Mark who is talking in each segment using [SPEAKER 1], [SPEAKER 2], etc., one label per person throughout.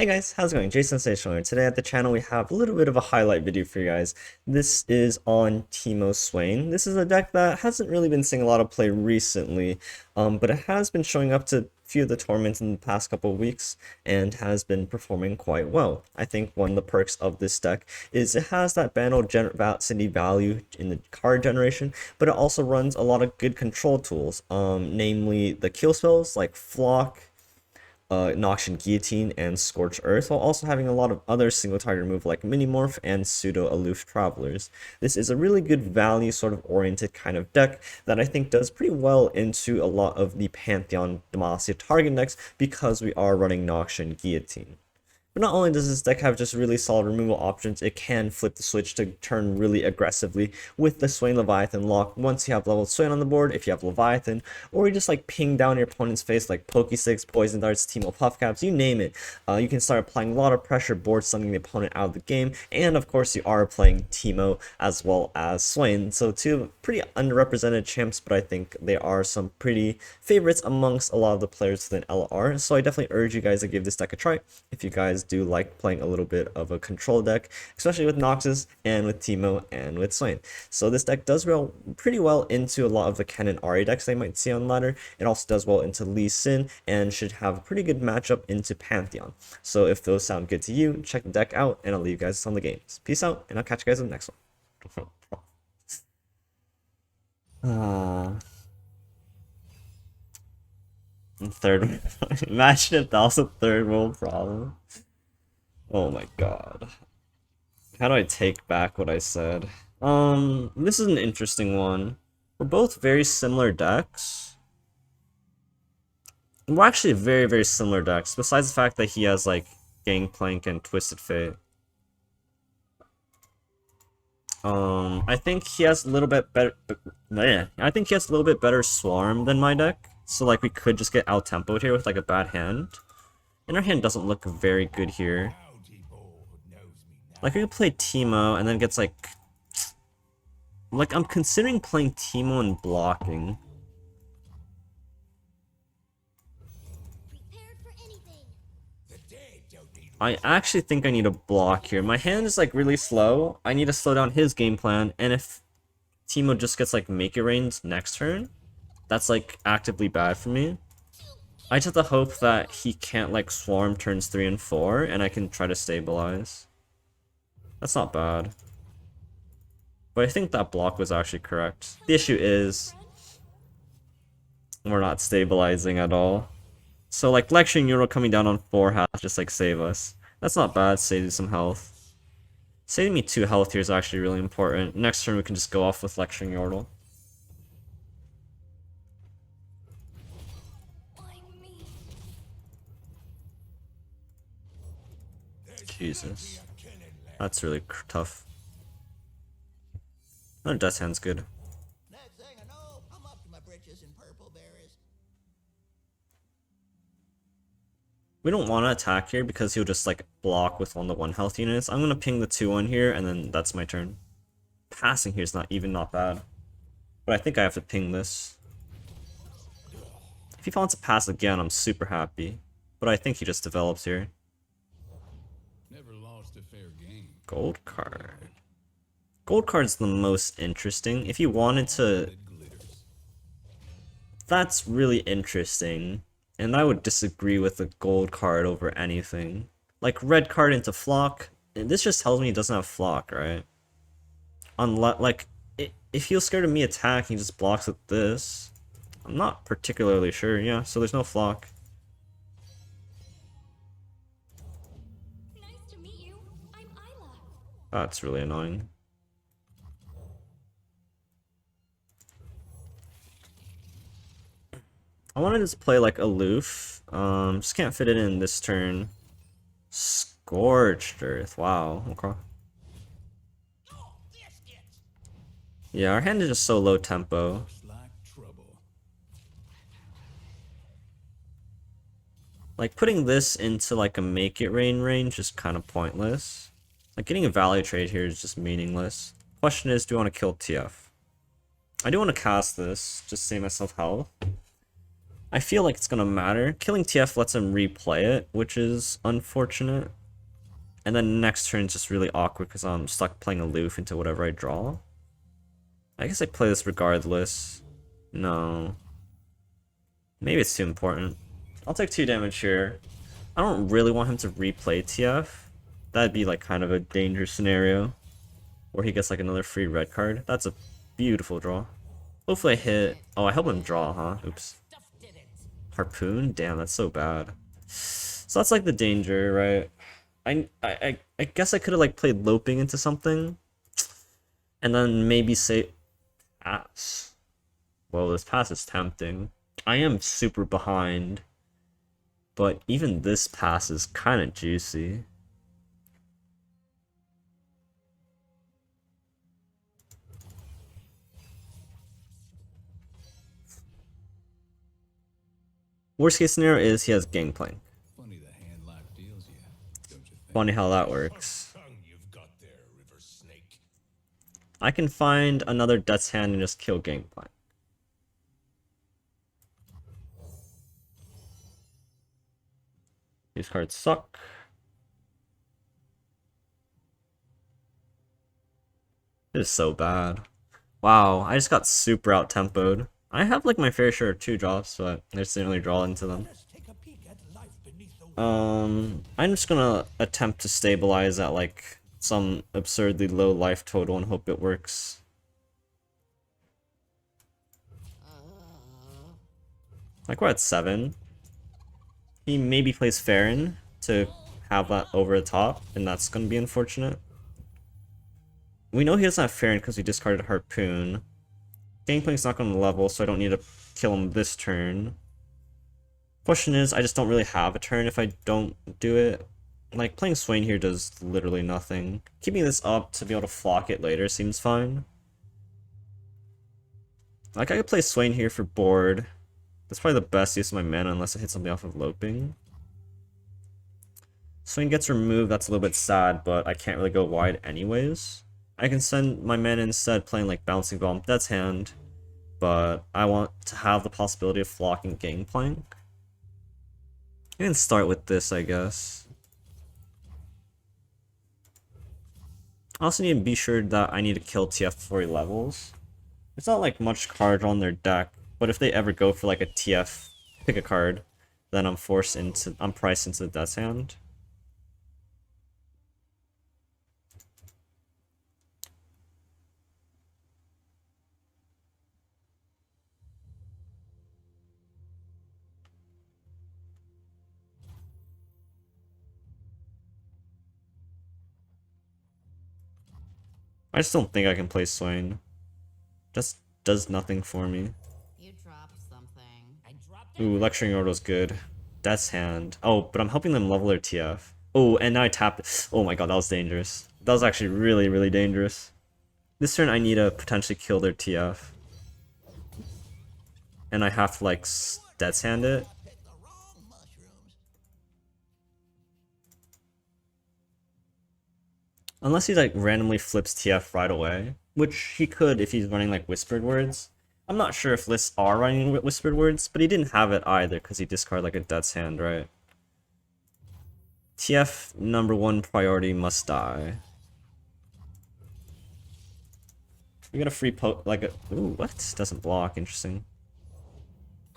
[SPEAKER 1] Hey guys, how's it going? Jason Sensational here. Today at the channel we have a little bit of a highlight video for you guys. This is on TEEMO SWAIN. This is a deck that hasn't really been seeing a lot of play recently, but it has been showing up to a few of the tournaments in the past couple of weeks and has been performing quite well. I think one of the perks of this deck is it has that bundle city value in the card generation, but it also runs a lot of good control tools, namely the kill spells like Flock, Noxian Guillotine, and Scorched Earth, while also having a lot of other single target remove like Minimorph and Pseudo Aloof Travelers. This is a really good value sort of oriented kind of deck that I think does pretty well into a lot of the Pantheon Demacia target decks because we are running Noxian Guillotine. But not only does this deck have just really solid removal options, it can flip the switch to turn really aggressively with the Swain Leviathan lock once you have leveled Swain on the board, if you have Leviathan, or you just like ping down your opponent's face like Pokesticks, Poison Darts, TEEMO Puffcaps, you name it. You can start applying a lot of pressure, board summoning the opponent out of the game, and of course you are playing TEEMO as well as Swain, so two pretty underrepresented champs, but I think they are some pretty favorites amongst a lot of the players within LR, so I definitely urge you guys to give this deck a try if you guys do like playing a little bit of a control deck, especially with Noxus and with TEEMO and with Swain. So this deck does pretty well into a lot of the Ken and Ahri decks they might see on ladder. It also does well into Lee Sin and should have a pretty good matchup into Pantheon. So if those sound good to you, check the deck out and I'll leave you guys on the games. Peace out, and I'll catch you guys in the next one. Third imagine if that was a third world problem. Oh my god. How do I take back what I said? This is an interesting one. We're both very similar decks. We're actually very, very similar decks, besides the fact that he has like Gangplank and Twisted Fate. I think he has a little bit better I think he has a little bit better Swarm than my deck. So like we could just get out-tempoed here with like a bad hand. And our hand doesn't look very good here. Like we could play TEEMO and then gets like I'm considering playing TEEMO and blocking. I actually think I need a block here. My hand is like really slow. I need to slow down his game plan, and if TEEMO just gets like make it rains next turn, that's like actively bad for me. I just have to hope that he can't like swarm turns 3 and 4 and I can try to stabilize. That's not bad. But I think that block was actually correct. The issue is we're not stabilizing at all. So like Lecturing Euro coming down on 4 has to just like save us. That's not bad, saving some health. Saving me 2 health here is actually really important. Next turn we can just go off with Lecturing Yordle. Jesus. That's really tough. Another Death Hand's good.
[SPEAKER 2] Next thing I know, I'm up to my britches in purple berries.
[SPEAKER 1] We don't want to attack here because he'll just like block with 1 health units. I'm gonna ping the 2-1 here and then that's my turn. Passing here is not bad. But I think I have to ping this. If he wants to pass again, I'm super happy. But I think he just develops here.
[SPEAKER 3] Never lost a fair game.
[SPEAKER 1] Gold card. Gold card's the most interesting. If you wanted to... That's really interesting. And I would disagree with the gold card over anything. Like red card into Flock. This just tells me he doesn't have Flock, right? Like, if he was scared of me attacking, he just blocks with this. I'm not particularly sure, yeah, so there's no Flock.
[SPEAKER 4] Nice to meet you. I'm Isla.
[SPEAKER 1] That's really annoying. I wanted to just play like aloof. Just can't fit it in this turn. Scorched Earth. Wow. Okay. Yeah, our hand is just so low tempo. Like putting this into like a make it rain range is kind of pointless. Like getting a value trade here is just meaningless. Question is, do I want to kill TF? I do want to cast this, just save myself health. I feel like it's gonna matter. Killing TF lets him replay it, which is unfortunate. And then next turn is just really awkward because I'm stuck playing aloof into whatever I draw. I guess I play this regardless. No. Maybe it's too important. I'll take 2 damage here. I don't really want him to replay TF. That'd be like kind of a dangerous scenario. Or he gets like another free red card. That's a beautiful draw. Hopefully I hit... Oh, I help him draw, huh? Oops. Harpoon? Damn, that's so bad. So that's like the danger, right? I guess I could have like played loping into something. And then maybe say... Pass. Well, this pass is tempting. I am super behind. But even this pass is kind of juicy. Worst case scenario is he has Gangplank.
[SPEAKER 3] Funny the hand life deals you, don't you think?
[SPEAKER 1] Funny how that works.
[SPEAKER 5] Tongue you've got there, River Snake.
[SPEAKER 1] I can find another Death's Hand and just kill Gangplank. These cards suck. This is so bad. Wow, I just got super out-tempoed. I have like my fair share of 2 drops, but I just didn't really draw into them.
[SPEAKER 2] Let's take a peek at life beneath the
[SPEAKER 1] I'm just gonna attempt to stabilize at like some absurdly low life total and hope it works. Like we're at 7. He maybe plays Farron to have that over the top, and that's gonna be unfortunate. We know he doesn't have Farron because we discarded Harpoon. Gangplank's not gonna level, so I don't need to kill him this turn. Question is, I just don't really have a turn if I don't do it. Like, playing Swain here does literally nothing. Keeping this up to be able to flock it later seems fine. Like, I could play Swain here for board. That's probably the best use of my mana unless I hit something off of loping. Swain gets removed, that's a little bit sad, but I can't really go wide anyways. I can send my mana instead playing like Bouncing Bomb, Death's Hand, but I want to have the possibility of flocking Gangplank. I can start with this, I guess. I also need to be sure that I need to kill TF before he levels. It's not like much card on their deck, but if they ever go for like a TF, pick a card, then I'm priced into the Death's Hand. I just don't think I can play Swain. Just does nothing for me.
[SPEAKER 6] You dropped something.
[SPEAKER 2] I dropped
[SPEAKER 1] Ooh, Lecturing Oracle's good. Death's Hand. Oh, but I'm helping them level their TF. Oh, and now I tapped it. Oh my god, that was dangerous. That was actually really, really dangerous. This turn I need to potentially kill their TF. And I have to like Death's Hand it.
[SPEAKER 2] picked the wrong mushrooms.
[SPEAKER 1] Unless he like randomly flips TF right away. Which he could if he's running like Whispered Words. I'm not sure if lists are running Whispered Words, but he didn't have it either because he discarded like a Death's Hand, right? TF #1 priority must die. We got a free like a ooh, what? Doesn't block, interesting.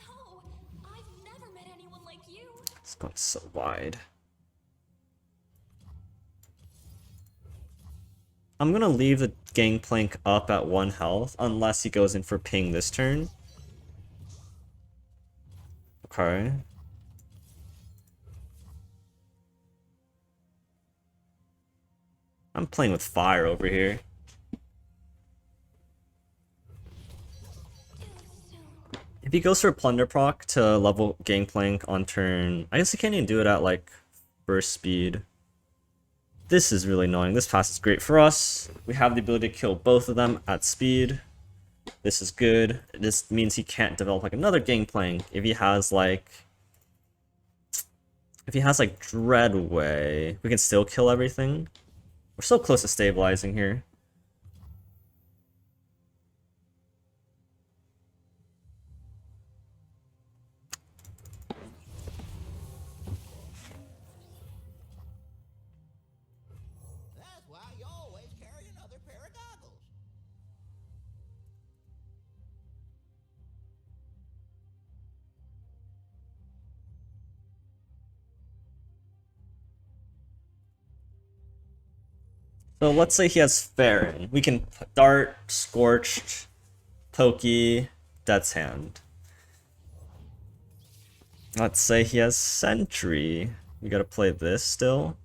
[SPEAKER 4] Oh, I've never met anyone like you.
[SPEAKER 1] It's going so wide. I'm gonna leave the Gangplank up at 1 health unless he goes in for ping this turn. Okay. I'm playing with fire over here. If he goes for a Plunder proc to level Gangplank on turn, I guess he can't even do it at like burst speed. This is really annoying. This pass is great for us. We have the ability to kill both of them at speed. This is good. This means he can't develop like another Gangplank. If he has like Dreadway, we can still kill everything. We're so close to stabilizing here. So let's say he has Farron. We can Dart, Scorched, Pokey, Death's Hand. Let's say he has Sentry. We gotta play this still.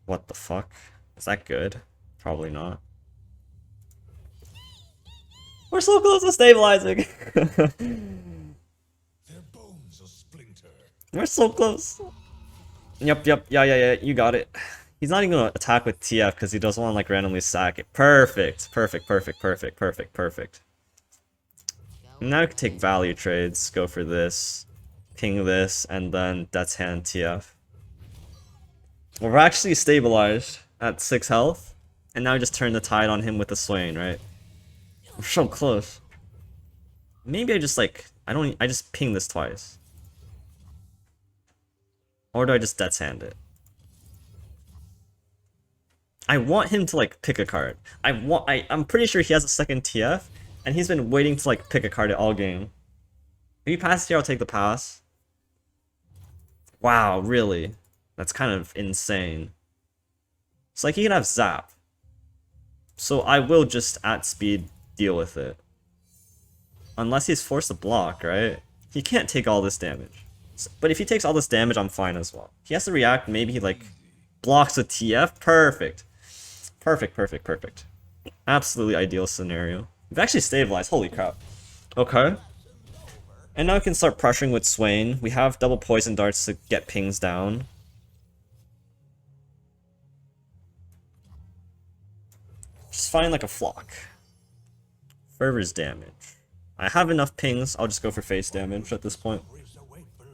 [SPEAKER 1] What the fuck? Is that good? Probably not. We're so close to stabilizing!
[SPEAKER 5] Their bones will splinter.
[SPEAKER 1] We're so close! Yep, yeah, you got it. He's not even gonna attack with TF because he doesn't want to like randomly sack it. Perfect! Perfect. Now we can take value trades, go for this, ping this, and then Death's Hand TF. We're actually stabilized at 6 health, and now we just turn the tide on him with the Swain, right? We're so close. Maybe I just like, I just ping this twice. Or do I just Death's Hand it? I want him to like pick a card. I'm pretty sure he has a second TF, and he's been waiting to like pick a card all game. If he passes here, I'll take the pass. Wow, really? That's kind of insane. It's like he can have Zap. So I will just at speed deal with it. Unless he's forced to block, right? He can't take all this damage. But if he takes all this damage, I'm fine as well. He has to react, maybe he like blocks a TF. Perfect. Perfect. Absolutely ideal scenario. We've actually stabilized, holy crap. Okay. And now we can start pressuring with Swain. We have double poison darts to get pings down. Just find like a flock. Fervor's damage. I have enough pings, I'll just go for face damage at this point.
[SPEAKER 5] Ribs await below.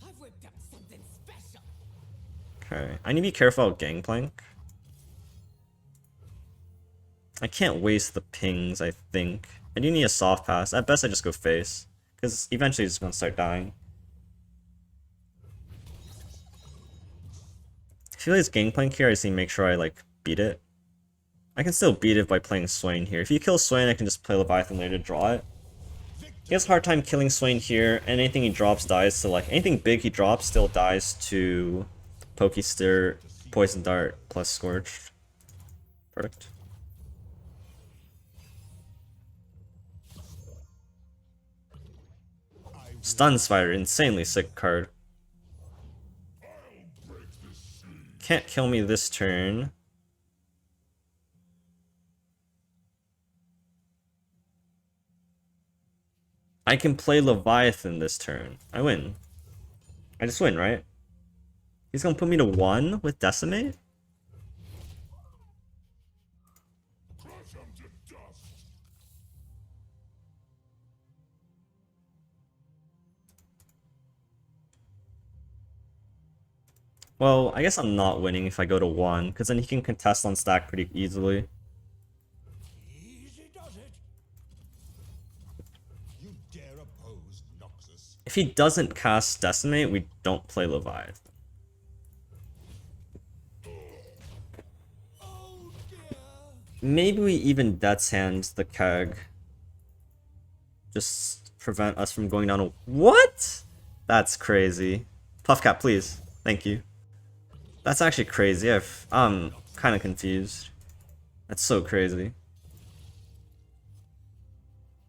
[SPEAKER 2] I've whipped up something special.
[SPEAKER 1] Okay, I need to be careful about Gangplank. I can't waste the pings, I think. I do need a soft pass. At best I just go face, because eventually he's gonna start dying. If he plays Gangplank here, I just need to make sure I like beat it. I can still beat it by playing Swain here. If he kills Swain, I can just play Leviathan later to draw it. He has a hard time killing Swain here, and anything he drops dies, so like anything big he drops still dies to Pokey Stir, Poison Dart, plus Scorched. Perfect. Stun Spider, insanely sick card. Can't kill me this turn. I can play Leviathan this turn. I win. I just win, right? He's gonna put me to 1 with Decimate? Well, I guess I'm not winning if I go to 1, because then he can contest on stack pretty easily.
[SPEAKER 5] Easy does it. You dare oppose Noxus?
[SPEAKER 1] If he doesn't cast Decimate, we don't play Leviathan.
[SPEAKER 2] Oh dear.
[SPEAKER 1] Maybe we even Death's Hand the Keg. Just prevent us from going down a... What? That's crazy. Puffcat, please. Thank you. That's actually crazy. I'm kind of confused. That's so crazy.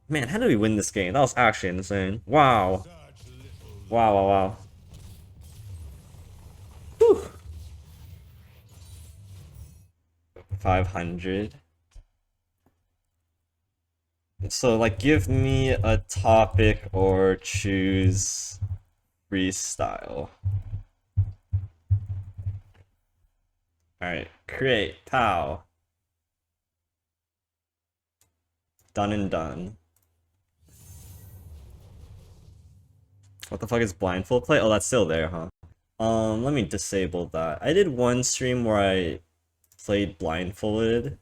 [SPEAKER 1] Man, how did we win this game? That was actually insane. Wow. Wow. Whew. 500. So, like, give me a topic or choose freestyle. Alright, create, pow. Done and done. What the fuck is blindfold play? Oh, that's still there, huh? Let me disable that. I did one stream where I played blindfolded,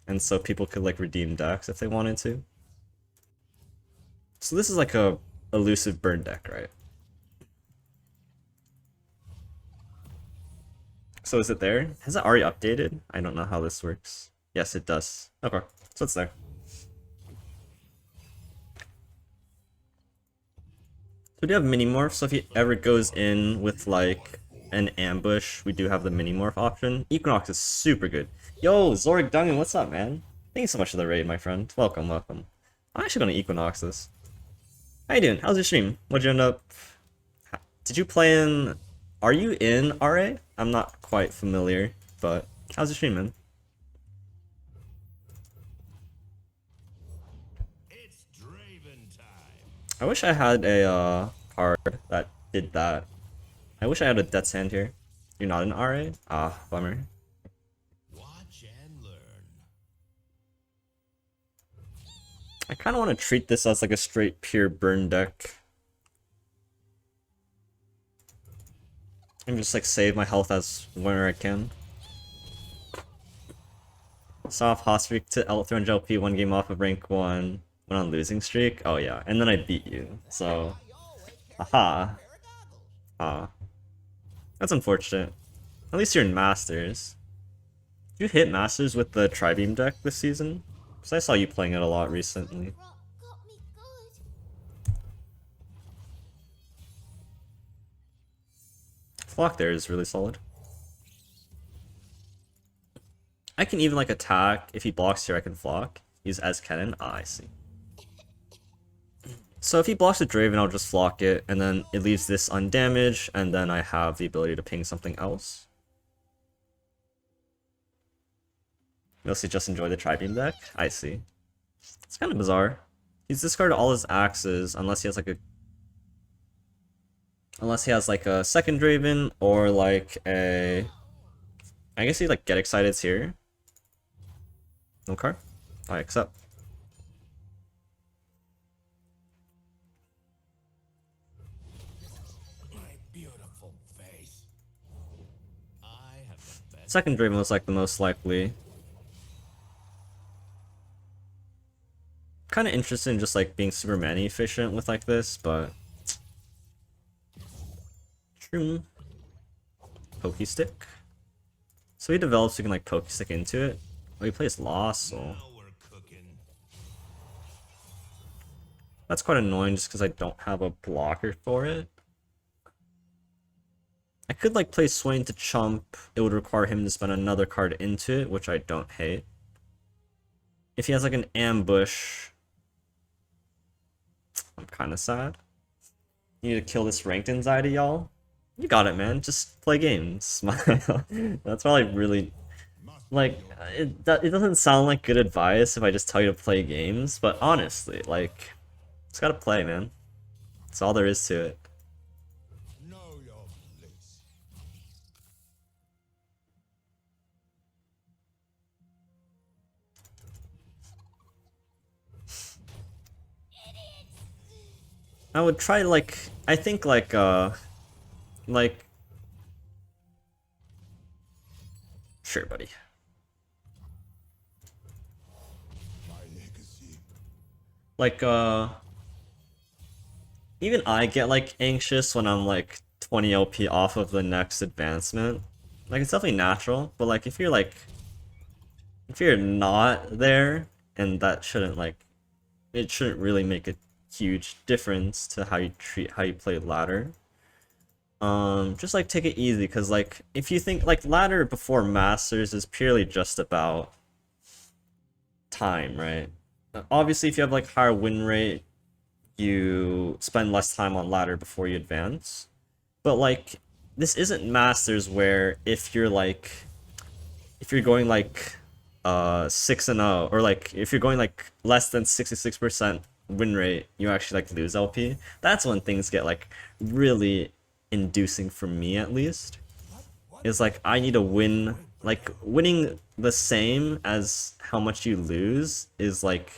[SPEAKER 1] and so people could like redeem decks if they wanted to. So this is like a elusive burn deck, right? So is it there? Has it already updated? I don't know how this works. Yes, it does. Okay, so it's there. we do have mini morph, so if he ever goes in with like an ambush, we do have the mini morph option. Equinox is super good. Yo, Zorik Dungan, what's up, man? Thank you so much for the raid, my friend. Welcome, welcome. I'm actually gonna Equinox this. How you doing? How's your stream? What'd you end up? Did you play in? Are you in RA? I'm not quite familiar, but how's your stream, man?
[SPEAKER 5] It's Draven time.
[SPEAKER 1] I wish I had a card that did that. I wish I had a Death's Hand here. You're not an RA? Ah, bummer.
[SPEAKER 5] Watch and learn.
[SPEAKER 1] I kind of want to treat this as like a straight pure burn deck. And just like save my health as where I can. Saw off hot streak to L300 LP, 1 game off of rank 1. Went on losing streak? Oh yeah, and then I beat you. So, aha. Ah. That's unfortunate. At least you're in Masters. Did you hit Masters with the Tri-Beam deck this season? Because I saw you playing it a lot recently.
[SPEAKER 4] Rock got me good.
[SPEAKER 1] Flock there is really solid. I can even like attack. If he blocks here, I can flock. Use Ez Cait. Ah, I see. So if he blocks the Draven, I'll just flock it, and then it leaves this undamaged, and then I have the ability to ping something else. Mostly just enjoy the Tri-Beam deck? I see. It's kind of bizarre. He's discarded all his axes unless he has like a... Unless he has like a second Draven, or like a... I guess he like Get Excited's here. Okay. I accept.
[SPEAKER 5] My beautiful face. I have the best.
[SPEAKER 1] Second Draven was like the most likely. Kind of interested in just like being super mana efficient with like this, but true. Pokey Stick. So he develops, you can like Pokey Stick into it. Oh, he plays Lost, so
[SPEAKER 5] Now we're cooking.
[SPEAKER 1] that's quite annoying just because I don't have a blocker for it. I could like play Swain to chump. It would require him to spend another card into it, which I don't hate. If he has like an ambush, I'm kind of sad. You need to kill this ranked anxiety, y'all. You got it, man. Just play games. Smile. That's probably really... Like, it doesn't sound like good advice if I just tell you to play games, but honestly, like, just gotta play, man. That's all there is to it.
[SPEAKER 5] Know your place.
[SPEAKER 1] I would try, like, I think, like, sure, buddy.
[SPEAKER 5] My legacy.
[SPEAKER 1] Like, even I get, like, anxious when I'm, like, 20 LP off of the next advancement. Like, it's definitely natural, but, like, if you're not there, and that shouldn't, like, it shouldn't really make a huge difference to how you play ladder. Just like take it easy, because like if you think like ladder before masters is purely just about time, right? Obviously if you have like higher win rate, you spend less time on ladder before you advance, but like this isn't masters where if you're going like 6-0, or like if you're going like less than 66% win rate, you actually like lose LP. That's when things get like really inducing for me, at least. Is like I need to win, like winning the same as how much you lose is like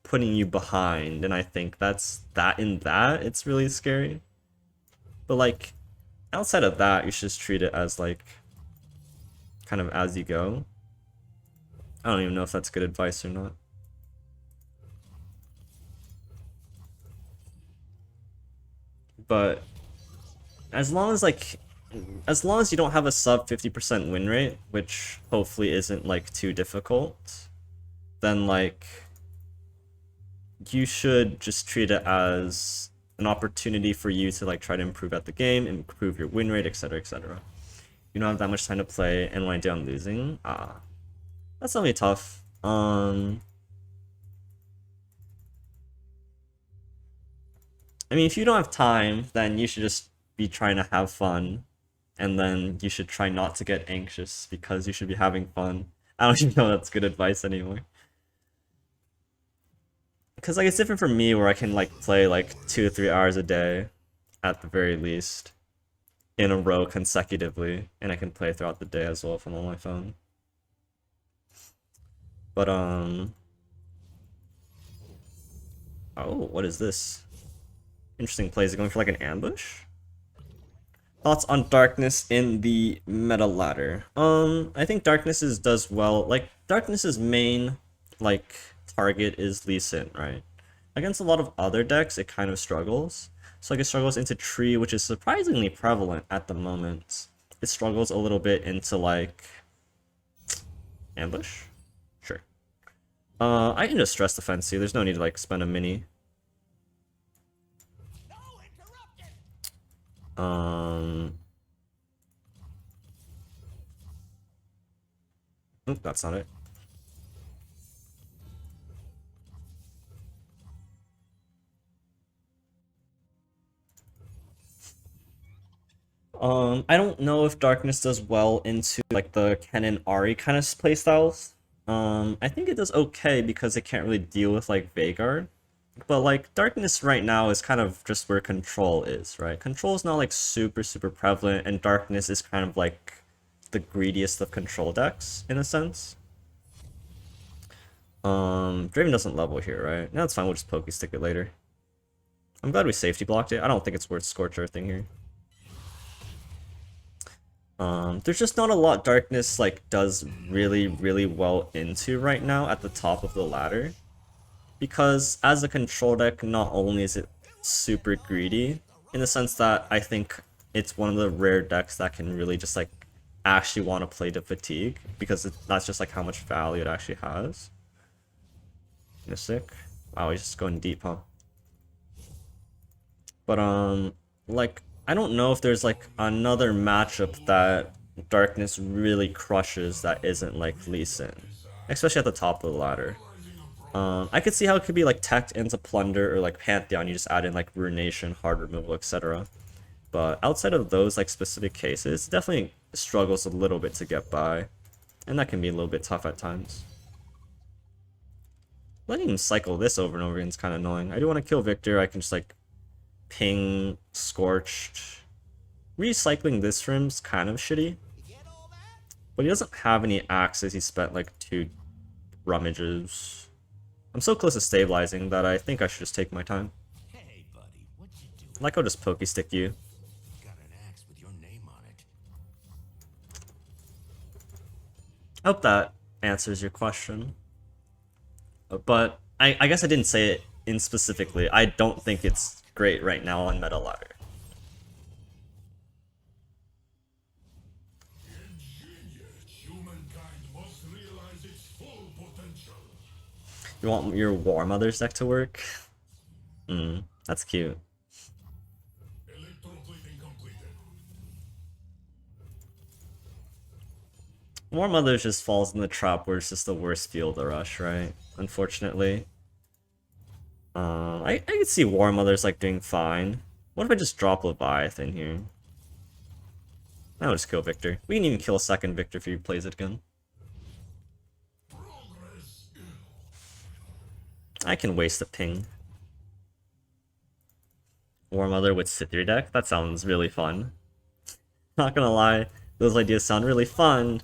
[SPEAKER 1] putting you behind, and I think that's it's really scary. But like outside of that, you should just treat it as like kind of as you go. I don't even know if that's good advice or not. But as long as you don't have a sub 50% win rate, which hopefully isn't like too difficult, then like you should just treat it as an opportunity for you to like try to improve at the game, improve your win rate, etc., etc. You don't have that much time to play, and when I do, I'm losing. That's gonna be tough. I mean, if you don't have time, then you should just be trying to have fun, and then you should try not to get anxious because you should be having fun. I don't even know that's good advice anymore. Because like it's different from me where I can like play like 2 or 3 hours a day at the very least in a row consecutively, and I can play throughout the day as well from on my phone. But oh, what is this? Interesting play. Is it going for like an ambush? Thoughts on Darkness in the meta ladder? I think Darkness's does well. Like Darkness's main like target is Lee Sin, right? Against a lot of other decks, it kind of struggles. So like it struggles into Tree, which is surprisingly prevalent at the moment. It struggles a little bit into like ambush. Sure. I can just stress defense here. There's no need to like spend a mini. Oop, that's not it. I don't know if Darkness does well into like the Ken and Ahri kind of playstyles. I think it does okay because it can't really deal with like Veigar. But like Darkness right now is kind of just where Control is, right? Control is not like super prevalent, and Darkness is kind of like the greediest of Control decks in a sense. Draven doesn't level here, right? No, that's fine, we'll just Pokey Stick it later. I'm glad we safety blocked it. I don't think it's worth Scorch Earthing here. There's just not a lot Darkness like does really well into right now at the top of the ladder. Because as a control deck, not only is it super greedy, in the sense that I think it's one of the rare decks that can really just like actually want to play to fatigue, because that's just like how much value it actually has. Mystic. Wow, he's just going deep, huh? But like I don't know if there's like another matchup that Darkness really crushes that isn't like Lee Sin, especially at the top of the ladder. I could see how it could be like teched into Plunder or like Pantheon, you just add in like Ruination, Hard Removal, etc. But outside of those like specific cases, it definitely struggles a little bit to get by. And that can be a little bit tough at times. Letting him cycle this over and over again is kind of annoying. I do want to kill Viktor, I can just like ping Scorched. Recycling this for him is kind of shitty. But he doesn't have any axes, he spent like 2 rummages. I'm so close to stabilizing that I think I should just take my time.
[SPEAKER 5] Hey, buddy, what you doing?
[SPEAKER 1] Like I'll just Pokey Stick you.
[SPEAKER 5] Got an axe with your name on it.
[SPEAKER 1] I hope that answers your question. But I guess I didn't say it in specifically. I don't think it's great right now on meta ladder.
[SPEAKER 3] Humankind must realize its full potential.
[SPEAKER 1] You want your War Mother's deck to work? That's cute.
[SPEAKER 3] Electroplating completed.
[SPEAKER 1] War Mother's just falls in the trap where it's just the worst field to rush, right? Unfortunately. I could see War Mother's like doing fine. What if I just drop Leviathan here? I'll just kill Viktor. We can even kill a second Viktor if he plays it again. I can waste a ping. War Mother with Sithir deck? That sounds really fun. Not gonna lie, those ideas sound really fun.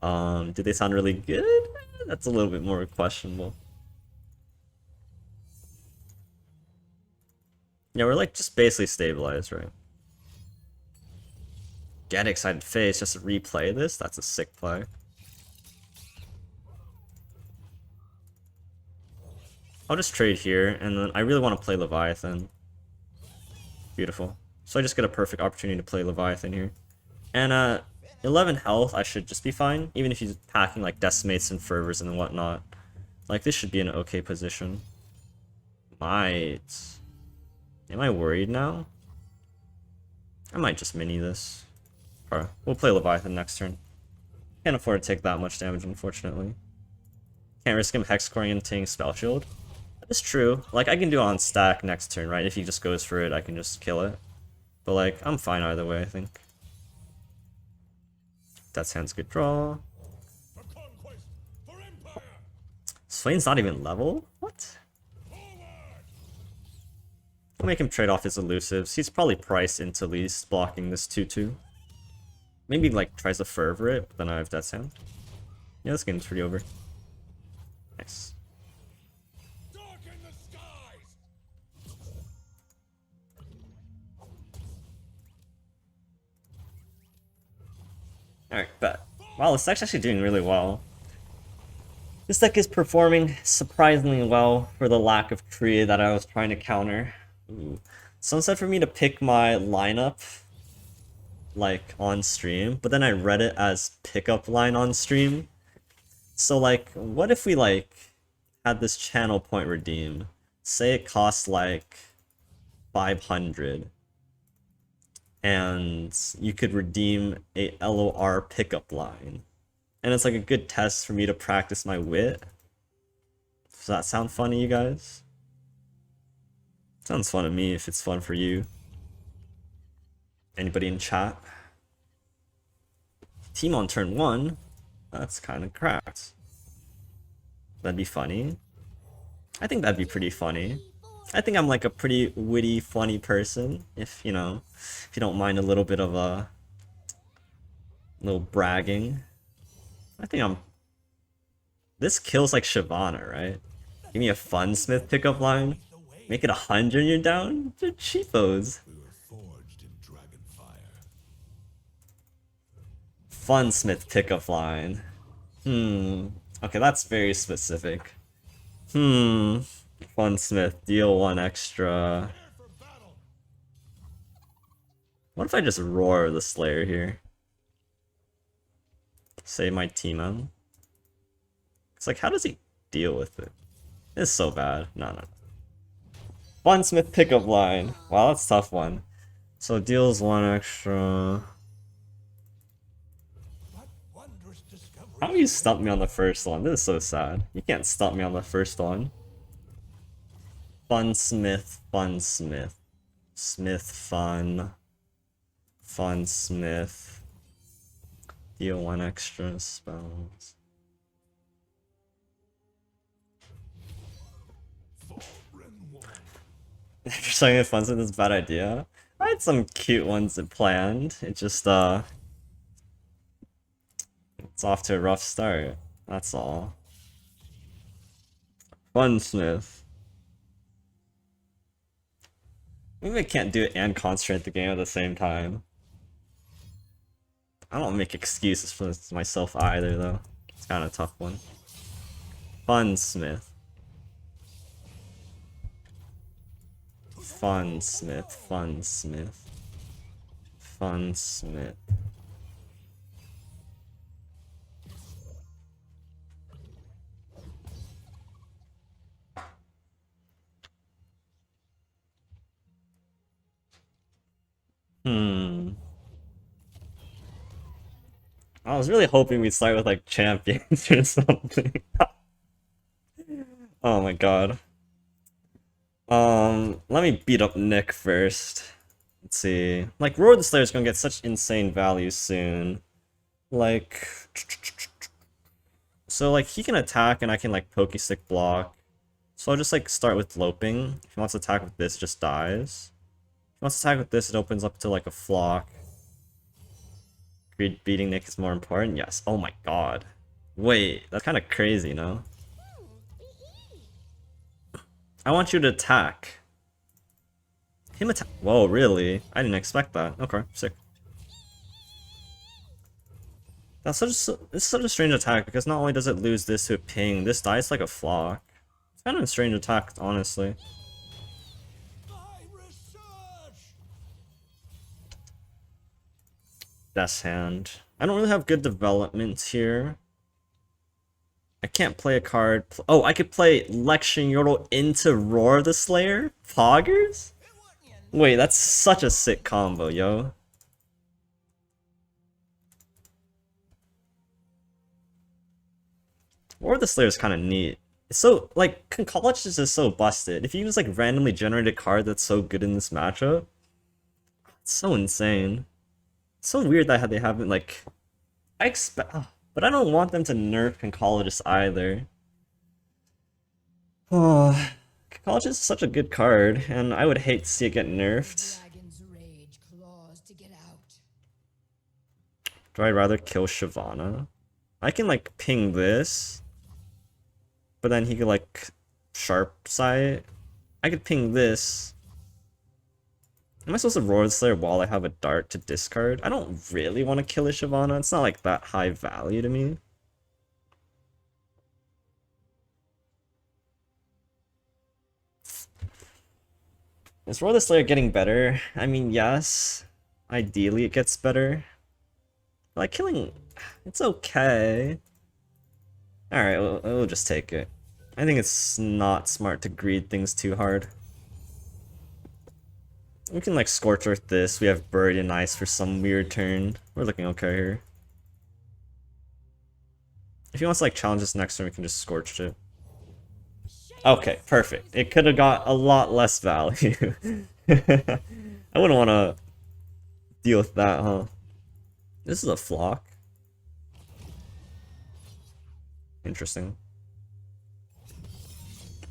[SPEAKER 1] Do they sound really good? That's a little bit more questionable. Yeah, we're like just basically stabilized, right? Get excited face just to replay this? That's a sick play. I'll just trade here, and then I really want to play Leviathan. Beautiful. So I just get a perfect opportunity to play Leviathan here. And 11 health, I should just be fine, even if he's packing like Decimates and Fervors and whatnot. Like, this should be an okay position. Might. Am I worried now? I might just mini this. Or we'll play Leviathan next turn. Can't afford to take that much damage, unfortunately. Can't risk him hexcoring and taking spell shield. That is true. Like, I can do it on stack next turn, right? If he just goes for it, I can just kill it. But like, I'm fine either way, I think. Death's Hand's a good draw.
[SPEAKER 5] For conquest, for empire.
[SPEAKER 1] Swain's not even level? What? I'll make him trade off his elusives. He's probably priced into least blocking this 2-2. Maybe like tries to fervor it, but then I have Death's Hand. Yeah, this game's pretty over. Nice.
[SPEAKER 5] Darken the skies.
[SPEAKER 1] Alright, bet. Wow, this deck's actually doing really well. This deck is performing surprisingly well for the lack of Kree that I was trying to counter. Ooh. Someone said for me to pick my lineup like on stream, but then I read it as pickup line on stream. So like, what if we like had this channel point redeem? Say it costs like 500. And you could redeem a LOR pickup line. And it's like a good test for me to practice my wit. Does that sound funny, you guys? Sounds fun to me if it's fun for you. Anybody in chat? Team on turn 1? That's kind of cracked. That'd be funny. I think that'd be pretty funny. I think I'm like a pretty witty, funny person. If, you know, if you don't mind a little bit of a little bragging. I think I'm... This kills like Shyvana, right? Give me a Funsmith pickup line. Make it 100 and you're down? They're cheapos.
[SPEAKER 5] We were forged in Dragonfire.
[SPEAKER 1] Funsmith pickup line. Okay, that's very specific. Funsmith, deal 1 extra. What if I just roar the Slayer here? Save my TEEMO. It's like, how does he deal with it? It's so bad. No. Funsmith pickup line. Wow, that's a tough one. So deals 1 extra.
[SPEAKER 5] What wondrous discovery.
[SPEAKER 1] How do you stump me on the first one? This is so sad. You can't stump me on the first one. Funsmith. Smith fun. Funsmith. Deal 1 extra spells. If you're saying that Funsmith is a bad idea, I had some cute ones planned. It just it's off to a rough start. That's all. Funsmith. Maybe I can't do it and concentrate the game at the same time. I don't make excuses for myself either, though. It's kind of a tough one. Funsmith. Funsmith. I was really hoping we'd start with like champions or something. Oh my god. Let me beat up Nick first. Let's see. Like, Roar the Slayer's gonna get such insane value soon. Like... So, like, he can attack and I can, like, Pokestick block. So I'll just, like, start with Loping. If he wants to attack with this, it just dies. If he wants to attack with this, it opens up to, like, a Flock. Beating Nick is more important? Yes. Oh my god. Wait, that's kind of crazy, no? I want you to attack. Him attack. Whoa, really? I didn't expect that. Okay, sick. That's it's such a strange attack because not only does it lose this to a ping, this dies like a Flock. It's kind of a strange attack, honestly. Death's Hand. I don't really have good development here. I can't play a card. Oh, I could play Lexion Yordle into Roar the Slayer? Poggers?
[SPEAKER 2] It wasn't
[SPEAKER 1] Wait, that's such a sick combo, yo. Or the Slayer is kind of neat. It's so, like, College is just so busted. If you use, like, randomly generated card that's so good in this matchup, it's so insane. It's so weird that they haven't, like... I expect... but I don't want them to nerf Conchologist either. Oh, Conchologist is such a good card, and I would hate to see it get nerfed.
[SPEAKER 2] Dragon's rage claws to get out.
[SPEAKER 1] Do I rather kill Shyvana? I can, like, ping this. But then he could, like, sharp sight. I could ping this. Am I supposed to Roar the Slayer while I have a dart to discard? I don't really want to kill a Shyvana. It's not, like, that high value to me. Is Roar the Slayer getting better? I mean, yes. Ideally, it gets better. Like, killing... It's okay. Alright, we'll just take it. I think it's not smart to greed things too hard. We can, like, Scorch Earth this. We have Buried in Ice for some weird turn. We're looking okay here. If he wants to, like, challenge us next turn, we can just Scorch it. Okay, perfect. It could have got a lot less value. I wouldn't want to deal with that, huh? This is a flock. Interesting.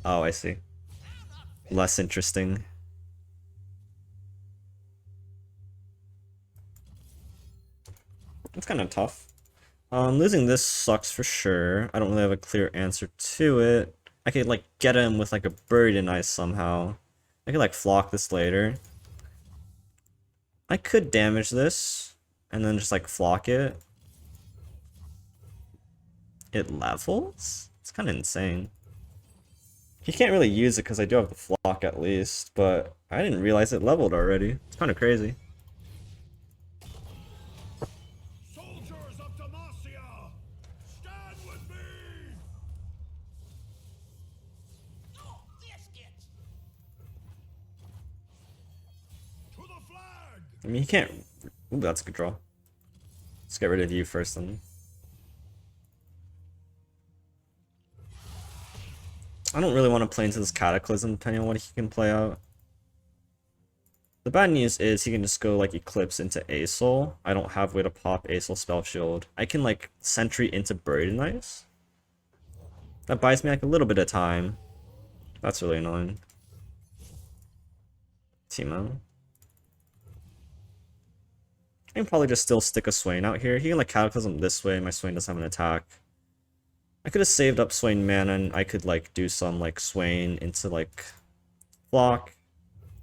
[SPEAKER 1] Oh, I see. Less interesting. It's kind of tough. Losing this sucks for sure. I don't really have a clear answer to it. I could, like, get him with, like, a Buried in Ice somehow. I could, like, flock this later. I could damage this, and then just, like, flock it. It levels? It's kind of insane. He can't really use it because I do have the flock at least, but I didn't realize it leveled already. It's kind of crazy.
[SPEAKER 5] Soldiers of Demacia, stand with me!
[SPEAKER 2] Oh, biscuits!
[SPEAKER 5] To the flag!
[SPEAKER 1] I mean, he can't... Ooh, that's a good draw. Let's get rid of you first then. I don't really want to play into this Cataclysm depending on what he can play out. The bad news is he can just go like Eclipse into Asol. I don't have way to pop Asol Spell Shield. I can like Sentry into Buried in Ice. That buys me like a little bit of time. That's really annoying. Teemo. I can probably just still stick a Swain out here. He can like Cataclysm this way, my Swain doesn't have an attack. I could have saved up Swain mana and I could like do some like Swain into like Flock.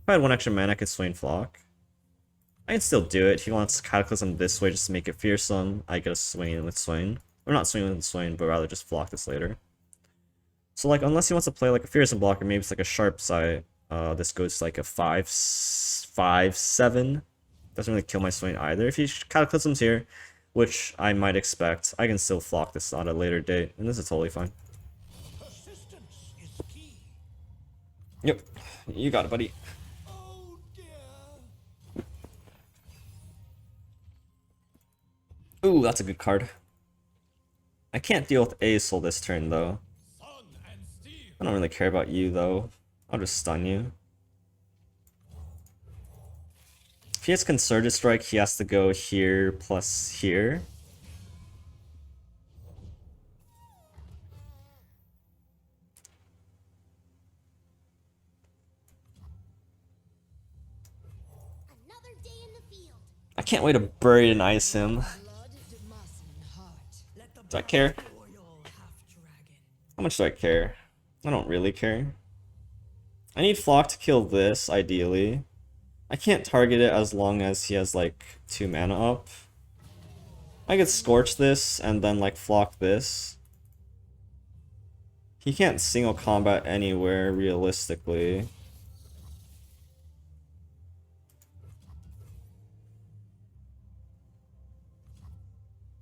[SPEAKER 1] If I had one extra mana I could Swain Flock. I can still do it. If he wants Cataclysm this way just to make it fearsome, I get a Swain with Swain. Or not Swain with Swain, but rather just Flock this later. So like unless he wants to play like a fearsome blocker, maybe it's like a sharp sight. This goes to like a 5/7. Doesn't really kill my Swain either. If he Cataclysms here, which I might expect, I can still flock this at a later date, and this is totally fine.
[SPEAKER 5] Persistence is key.
[SPEAKER 1] Yep, you got it, buddy.
[SPEAKER 2] Oh dear.
[SPEAKER 1] Ooh, that's a good card. I can't deal with Asol this turn, though.
[SPEAKER 5] Sun and steel.
[SPEAKER 1] I don't really care about you, though. I'll just stun you. If he has Concerted Strike, he has to go here plus here.
[SPEAKER 4] Another day in the field.
[SPEAKER 1] I can't wait to Buried in Ice him.
[SPEAKER 2] Blood, Demacian heart. Let the
[SPEAKER 1] Do I care?
[SPEAKER 2] royal half-dragon.
[SPEAKER 1] How much do I care? I don't really care. I need Flock to kill this, ideally. I can't target it as long as he has, like, 2 mana up. I could Scorch this, and then, like, Flock this. He can't single combat anywhere, realistically.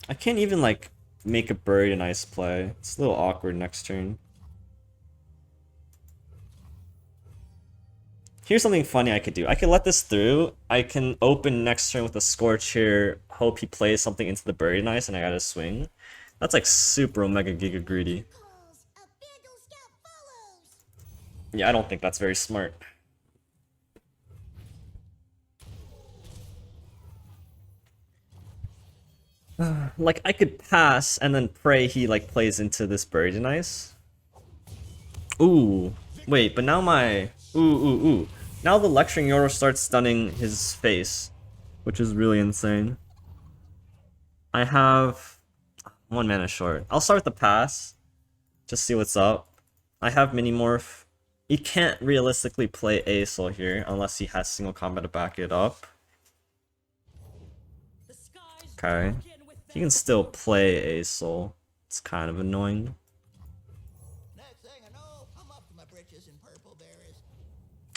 [SPEAKER 1] I can't even, like, make a Buried in Ice play. It's a little awkward next turn. Here's something funny I could do. I could let this through. I can open next turn with a Scorch here, hope he plays something into the Buried Nice, and I gotta swing. That's like super Omega Giga greedy.
[SPEAKER 2] Calls, a Vandal Scout follows.
[SPEAKER 1] Yeah, I don't think that's very smart. Like, I could pass and then pray he like plays into this Buried Nice. Ooh. Wait, but now my... Ooh. Now the Lecturing Yoro starts stunning his face, which is really insane. I have 1 mana short. I'll start with the pass. Just see what's up. I have Minimorph. He can't realistically play Aesol here unless he has single combat to back it up. Okay. He can still play Aesol. It's kind of annoying.
[SPEAKER 2] Next thing I know, I'm up to my britches in purple berries.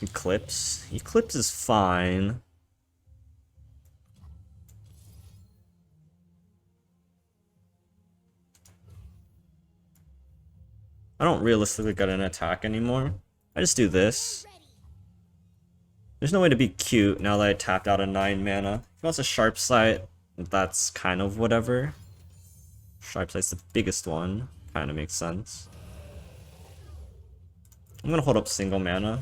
[SPEAKER 1] Eclipse. Eclipse is fine. I don't realistically get an attack anymore. I just do this. There's no way to be cute now that I tapped out a 9 mana. If he wants a Sharp Sight, that's kind of whatever. Sharp Sight's the biggest one. Kind of makes sense. I'm gonna hold up single mana.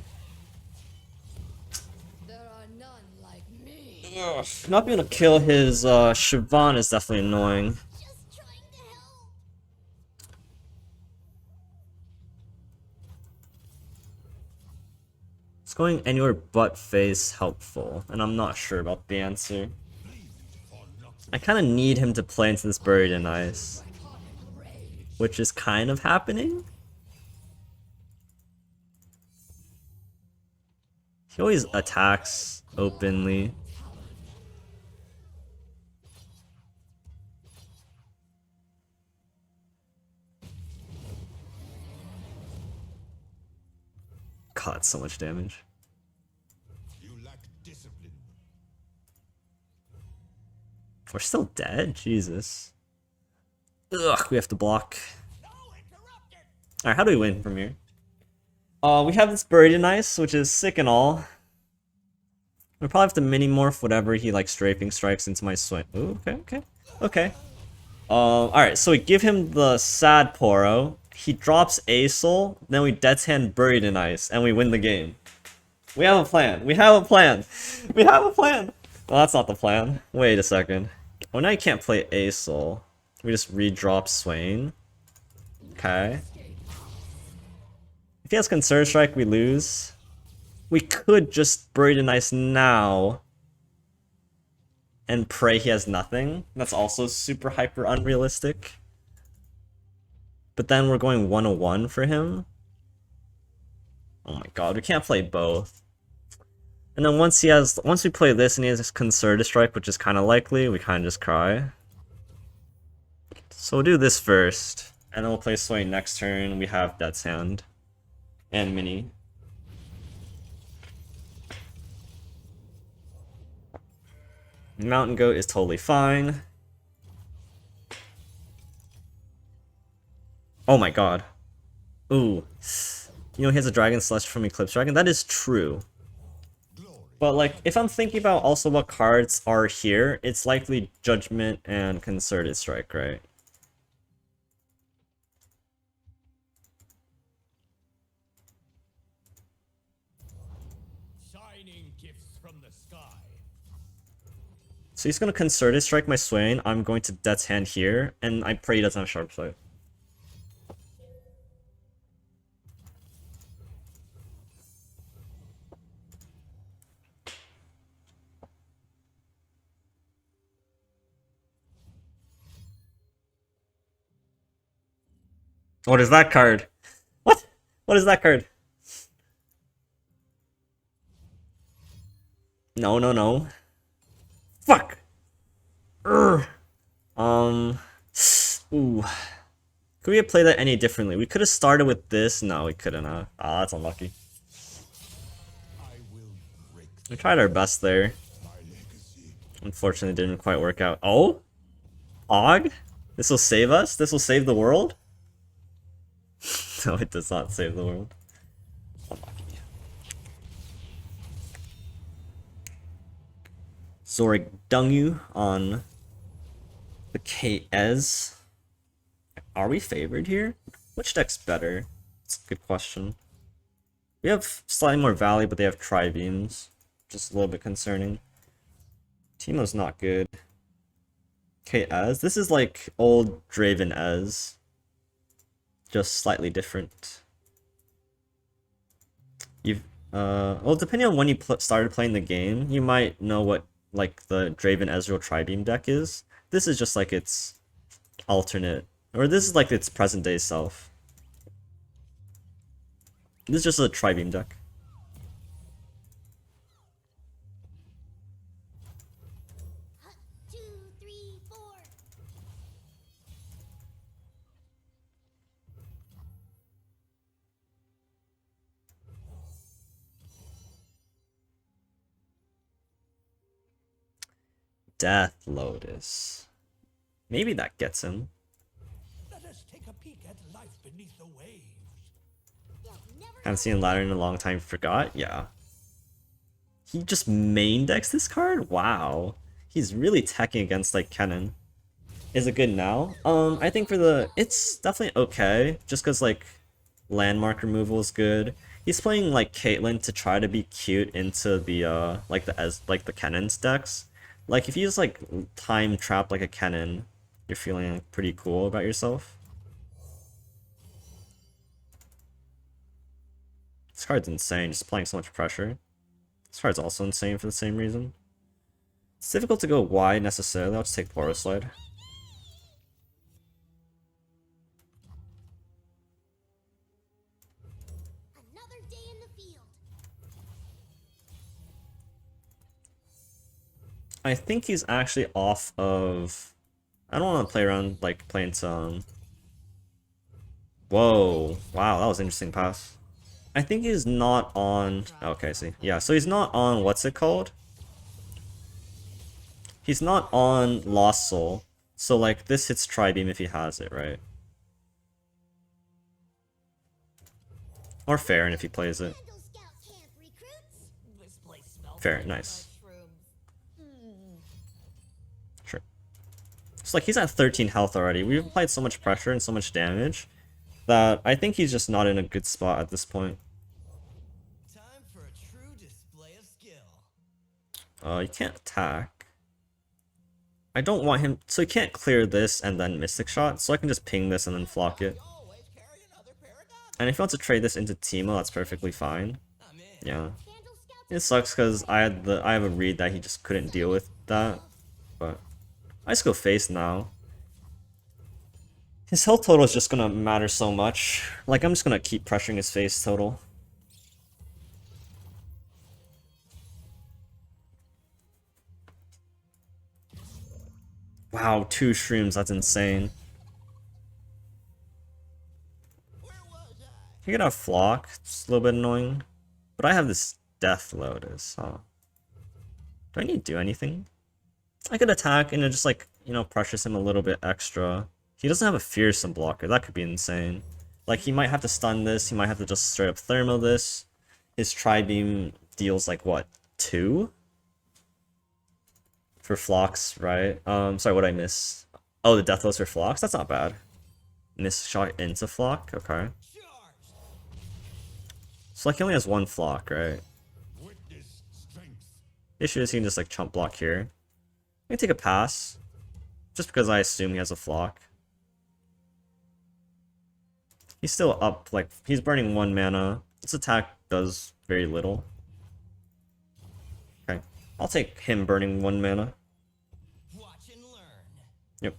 [SPEAKER 6] There are none like me.
[SPEAKER 1] Ugh, not being able to kill his Siobhan is definitely annoying.
[SPEAKER 2] Just trying to help.
[SPEAKER 1] It's going anywhere but face helpful, and I'm not sure about the answer. I kind of need him to play into this Buried in Ice, which is kind of happening. He always attacks openly. God, that's so much damage.
[SPEAKER 5] You lack discipline.
[SPEAKER 1] We're still dead? Jesus. Ugh, we have to block. Alright, how do we win from here? We have this Buried in Ice, which is sick and all. We probably have to mini-morph whatever he like Strafing Strikes into my Swain. Ooh, okay. Alright, so we give him the Sad Poro. He drops Aesol, then we Death's Hand Buried in Ice, and we win the game. We have a plan. We have a plan. Well, that's not the plan. Wait a second. Oh, now you can't play Aesol. We just redrop Swain. Okay. If he has Concerted Strike, we lose. We could just Buried in Ice now and pray he has nothing. That's also super hyper unrealistic. But then we're going 101 for him. Oh my god, we can't play both. And then once we play this and he has Concerted Strike, which is kind of likely, we kind of just cry. So we'll do this first, and then we'll play Swain next turn. We have Death's Hand and Mini. Mountain Goat is totally fine. Oh my god. Ooh. You know he has a Dragon Celestial from Eclipse Dragon? That is true. But like, if I'm thinking about also what cards are here, it's likely Judgment and Concerted Strike, right?
[SPEAKER 5] Shining gifts from the sky.
[SPEAKER 1] So he's gonna Concerted Strike my Swain, I'm going to Death's Hand here, and I pray he doesn't have Sharp Sight. What is that card? What? What is that card? No. Fuck! Urgh. Ooh. Could we have played that any differently? We could have started with this. No, we couldn't have. Ah, that's unlucky. We tried our best there. Unfortunately, it didn't quite work out. Oh? Og? This will save us? This will save the world? No, it does not save the world. Unlucky. Zorik Dungu on the KS. Are we favored here? Which deck's better? That's a good question. We have slightly more Valley, but they have Tri-Beams. Just a little bit concerning. Teemo's not good. KS? This is like old Draven Ez. Just slightly different. Well, depending on when you started playing the game, you might know what like the Draven Ezreal Tri-Beam deck is. This is just like its alternate, or this is like its present day self. This is just a Tri-Beam deck.
[SPEAKER 4] Two, three, four.
[SPEAKER 1] Death Lotus. Maybe that gets him.
[SPEAKER 5] Let us take a peek at life beneath the waves.
[SPEAKER 1] Haven't seen Ladder in a long time. Forgot? Yeah. He just main decks this card? Wow. He's really teching against like Kennen. Is it good now? I think for the... It's definitely okay. Just because like landmark removal is good. He's playing like Caitlyn to try to be cute into the like the Kennen's decks. Like if you just like time trap like a Kennen, you're feeling like, pretty cool about yourself. This card's insane, just applying so much pressure. This card's also insane for the same reason. It's difficult to go wide necessarily. I'll just take Poro Slide.
[SPEAKER 4] Another day in the field.
[SPEAKER 1] I think he's actually off of... I don't want to play around like playing some... Whoa. Wow, that was an interesting pass. I think he's not on... Okay, I see. Yeah, so he's not on... What's it called? He's not on Lost Soul. So like this hits Tri-Beam if he has it, right? Or Farron if he plays it.
[SPEAKER 4] Candle Scout camp recruits.
[SPEAKER 6] This place smells
[SPEAKER 1] Fair,
[SPEAKER 6] like
[SPEAKER 1] nice.
[SPEAKER 6] mushrooms.
[SPEAKER 1] Sure. So like he's at 13 health already. We've applied so much pressure and so much damage that I think he's just not in a good spot at this point.
[SPEAKER 2] Time for a true display of skill.
[SPEAKER 1] You can't attack. I don't want him... So he can't clear this and then Mystic Shot, so I can just ping this and then flock it.
[SPEAKER 2] Always carry another pair of guns.
[SPEAKER 1] And if you want to trade this into Teemo, that's perfectly fine.
[SPEAKER 2] I'm in.
[SPEAKER 1] Yeah.
[SPEAKER 4] Candle Scout.
[SPEAKER 1] It sucks because I have a read that he just couldn't deal with that. But I just go face now. His health total is just gonna matter so much. Like I'm just gonna keep pressuring his face total. Wow, 2 shrooms, that's insane.
[SPEAKER 2] Where was I?
[SPEAKER 1] He could have Flock, it's a little bit annoying. But I have this Death Lotus, huh? Do I need to do anything? I could attack and it just like, you know, pressures him a little bit extra. He doesn't have a Fearsome blocker, that could be insane. Like he might have to stun this, he might have to just straight up thermo this. His Tri-Beam deals like what, 2? For Flocks, right? Sorry, what did I miss? Oh, the Death Lotus for Flocks? That's not bad. Miss shot into Flock? Okay.
[SPEAKER 2] Charge.
[SPEAKER 1] So like he only has 1 Flock, right?
[SPEAKER 3] Witness strength.
[SPEAKER 1] The issue is he can just like chump block here. I'm gonna take a pass. Just because I assume he has a Flock. He's still up, like, he's burning 1 mana. This attack does very little. Okay. I'll take him burning 1 mana.
[SPEAKER 2] Watch and learn.
[SPEAKER 1] Yep.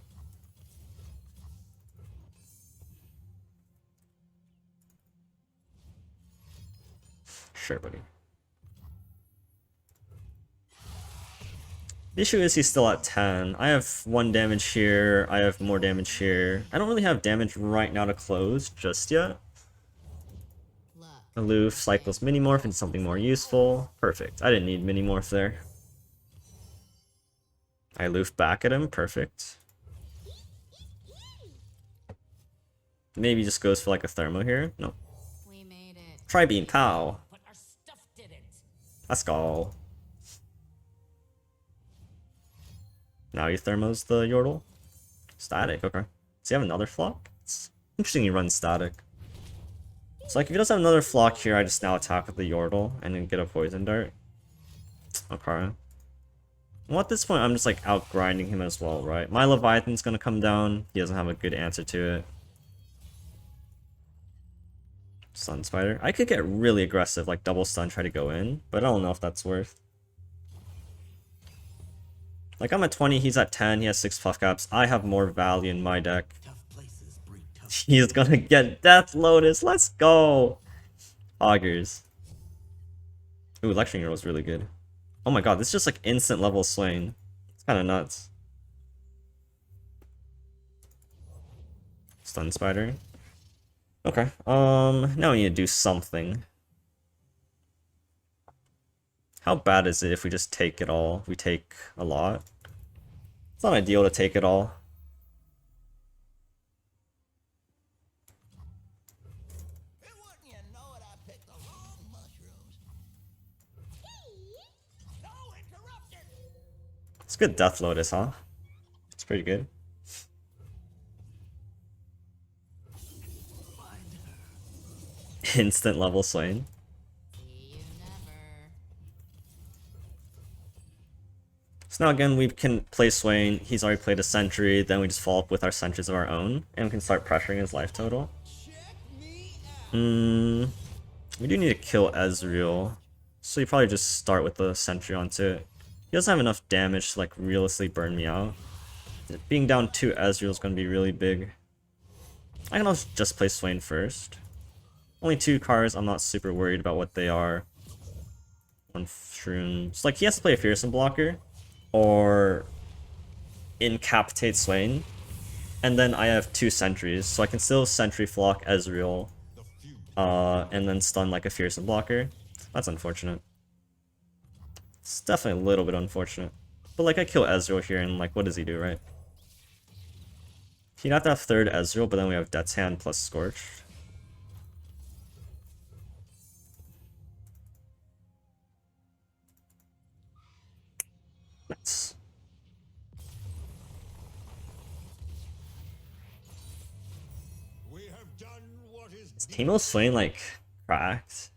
[SPEAKER 1] Sure, buddy. The issue is he's still at 10. I have 1 damage here. I have more damage here. I don't really have damage right now to close just yet.
[SPEAKER 6] Look,
[SPEAKER 1] Aloof cycles Minimorph into something more useful. Perfect. I didn't need Minimorph there. I aloof back at him. Perfect. Maybe just goes for like a thermo here. No.
[SPEAKER 6] we made it.
[SPEAKER 1] Tri-Beam, pow.
[SPEAKER 6] But our stuff didn't.
[SPEAKER 1] Let's go. Now he thermos the Yordle. Static, okay. Does he have another flock? It's interesting he runs static. So like if he does have another flock here, I just now attack with the Yordle and then get a poison dart. Okay. Well, at this point, I'm just like out grinding him as well, right? My Leviathan's gonna come down. He doesn't have a good answer to it. Stun Spider. I could get really aggressive, like double stun, try to go in, but I don't know if that's worth. Like I'm at 20, he's at 10, he has 6 puff caps. I have more value in my deck.
[SPEAKER 5] Tough places breed tough.
[SPEAKER 1] He's gonna get Death Lotus. Let's go! Augers. Ooh, Lecturing Arrow was really good. Oh my god, this is just like instant level Swain. It's kind of nuts. Stun Spider. Okay, now we need to do something. How bad is it if we just take it all? We take a lot. It's not ideal to take it all.
[SPEAKER 2] And wouldn't you know it, I picked the wrong mushrooms. No interruption!
[SPEAKER 1] It's good Death Lotus, huh? It's pretty good. Instant level Swain.
[SPEAKER 6] See you never.
[SPEAKER 1] So now again, we can play Swain. He's already played a sentry. Then we just follow up with our sentries of our own. And we can start pressuring his life total. We do need to kill Ezreal. So you probably just start with the sentry onto it. He doesn't have enough damage to like realistically burn me out. Being down 2 Ezreal is going to be really big. I can also just play Swain first. Only 2 cards, I'm not super worried about what they are. 1 Shroom. So like he has to play a Fearsome blocker. Or incapitate Swain. And then I have 2 sentries. So I can still sentry flock Ezreal. And then stun like a Fearsome blocker. That's unfortunate. It's definitely a little bit unfortunate. But like I kill Ezreal here and like what does he do, right? He'd have to have 3rd Ezreal, but then we have Death's Hand plus Scorched. Nice.
[SPEAKER 5] We have done what is
[SPEAKER 1] Is TEEMO Swain like cracked?